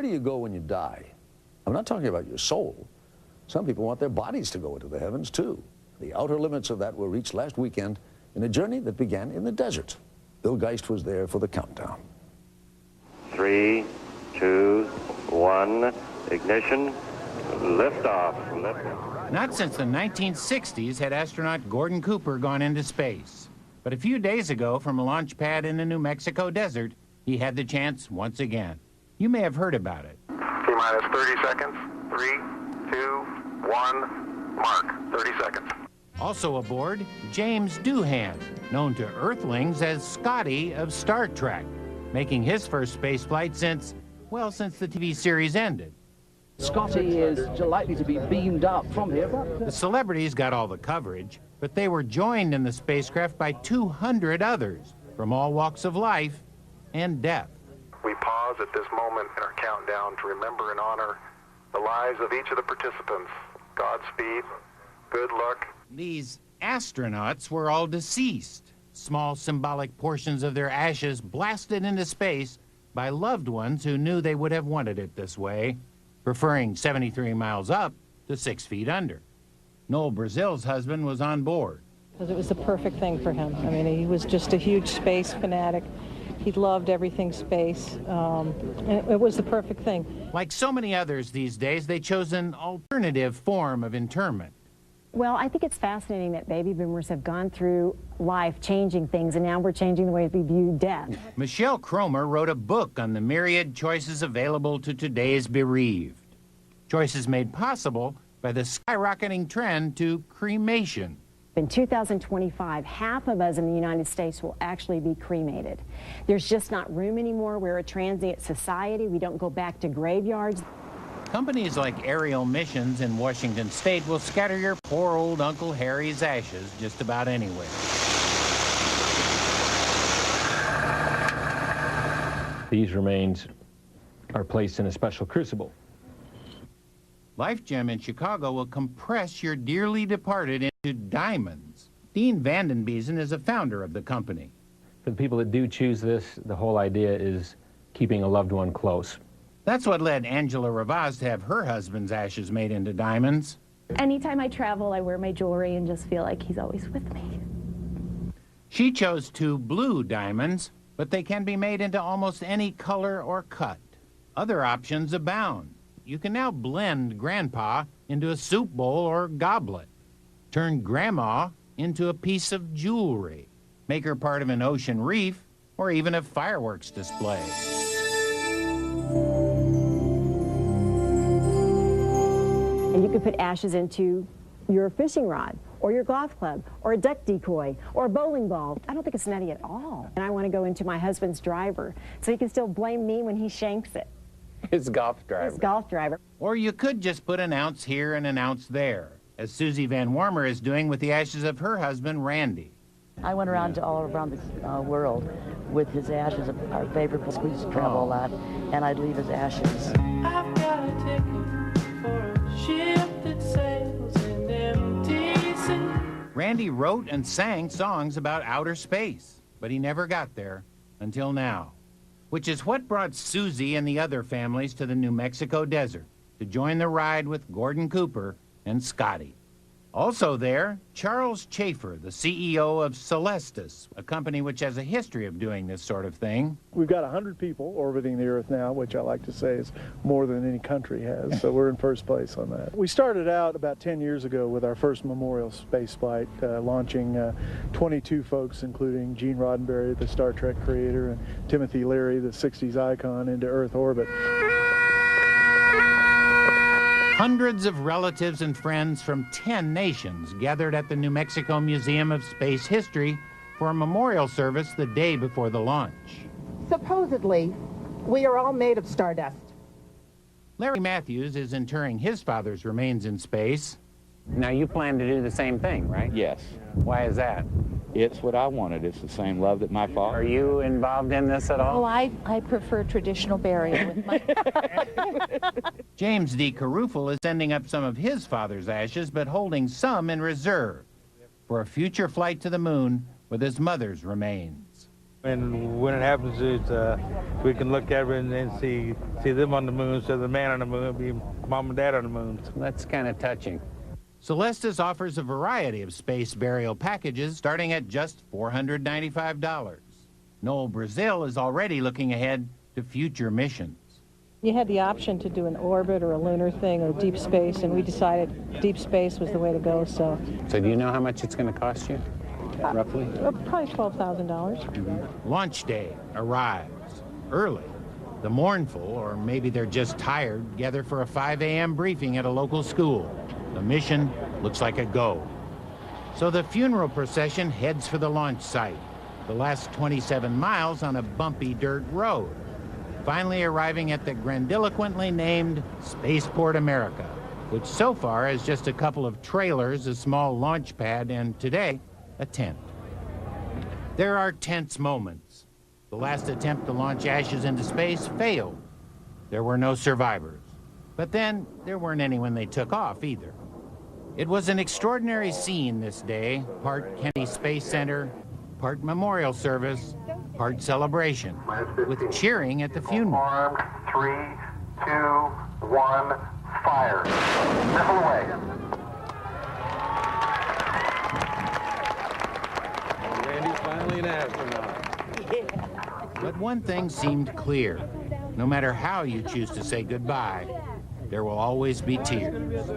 where do you go when you die? I'm not talking about your soul. Some people want their bodies to go into the heavens, too. The outer limits of that were reached last weekend in a journey that began in the desert. Bill Geist was there for the countdown. 3, 2, 1, ignition, liftoff. Not since the 1960s had astronaut Gordon Cooper gone into space. But a few days ago, from a launch pad in the New Mexico desert, he had the chance once again. You may have heard about it. T-minus 30 seconds. 3, 2, 1, mark. 30 seconds. Also aboard, James Doohan, known to Earthlings as Scotty of Star Trek, making his first space flight since the TV series ended. Scotty is likely to be beamed up from here. The celebrities got all the coverage, but they were joined in the spacecraft by 200 others from all walks of life and death. We pause at this moment in our countdown to remember and honor the lives of each of the participants. Godspeed, good luck. These astronauts were all deceased. Small symbolic portions of their ashes blasted into space by loved ones who knew they would have wanted it this way, preferring 73 miles up to 6 feet under. Noel Brazil's husband was on board. Because it was the perfect thing for him. I mean, he was just a huge space fanatic. He loved everything space, and it was the perfect thing. Like so many others these days, they chose an alternative form of interment. Well, I think it's fascinating that baby boomers have gone through life changing things, and now we're changing the way we view death. Michelle Cromer wrote a book on the myriad choices available to today's bereaved. Choices made possible by the skyrocketing trend to cremation. In 2025, half of us in the United States will actually be cremated. There's just not room anymore. We're a transient society. We don't go back to graveyards. Companies like Aerial Missions in Washington State will scatter your poor old Uncle Harry's ashes just about anywhere. These remains are placed in a special crucible. Life Gem in Chicago will compress your dearly departed into diamonds. Dean Vandenbesen is a founder of the company. For the people that do choose this, the whole idea is keeping a loved one close. That's what led Angela Ravaz to have her husband's ashes made into diamonds. Anytime I travel, I wear my jewelry and just feel like he's always with me. She chose 2 blue diamonds, but they can be made into almost any color or cut. Other options abound. You can now blend Grandpa into a soup bowl or goblet, turn Grandma into a piece of jewelry, make her part of an ocean reef, or even a fireworks display. And you could put ashes into your fishing rod, or your golf club, or a duck decoy, or a bowling ball. I don't think it's nutty at all. And I want to go into my husband's driver, so he can still blame me when he shanks it. His golf driver. His golf driver. Or you could just put an ounce here and an ounce there, as Susie Van Warmer is doing with the ashes of her husband, Randy. I went around to all around the world with his ashes. Our favorite place, we used to travel a lot, and I'd leave his ashes. I've got a ticket for a ship that sails in empty sea. Randy wrote and sang songs about outer space, but he never got there until now, which is what brought Susie and the other families to the New Mexico desert to join the ride with Gordon Cooper and Scotty. Also there, Charles Chafer, the CEO of Celestis, a company which has a history of doing this sort of thing. We've got 100 people orbiting the Earth now, which I like to say is more than any country has, so we're in first place on that. We started out about 10 years ago with our first memorial space flight, launching 22 folks, including Gene Roddenberry, the Star Trek creator, and Timothy Leary, the 60s icon, into Earth orbit. Hundreds of relatives and friends from 10 nations gathered at the New Mexico Museum of Space History for a memorial service the day before the launch. Supposedly, we are all made of stardust. Larry Matthews is interring his father's remains in space. Now, you plan to do the same thing, right? Yes. Why is that? It's what I wanted. It's the same love that my father... Are you involved in this at all? Oh, I prefer traditional burial with my... James D. Carufel is sending up some of his father's ashes, but holding some in reserve for a future flight to the moon with his mother's remains. And when it happens, we can look at it and then see them on the moon, so the man on the moon will be mom and dad on the moon. That's kind of touching. Celestis offers a variety of space burial packages starting at just $495. Noel Brazil is already looking ahead to future missions. You had the option to do an orbit or a lunar thing or deep space, and we decided deep space was the way to go, so. So do you know how much it's going to cost you, roughly? Probably $12,000. Launch day arrives early. The mournful, or maybe they're just tired, gather for a 5 a.m. briefing at a local school. The mission looks like a go. So the funeral procession heads for the launch site, the last 27 miles on a bumpy dirt road, finally arriving at the grandiloquently named Spaceport America, which so far is just a couple of trailers, a small launch pad, and today, a tent. There are tense moments. The last attempt to launch ashes into space failed. There were no survivors. But then, there weren't any when they took off either. It was an extraordinary scene this day, part Kennedy Space Center, part memorial service, part celebration, with cheering at the funeral. Armed, 3, 2, 1, fire. Missile away. Randy's finally an astronaut. But one thing seemed clear. No matter how you choose to say goodbye, there will always be tears.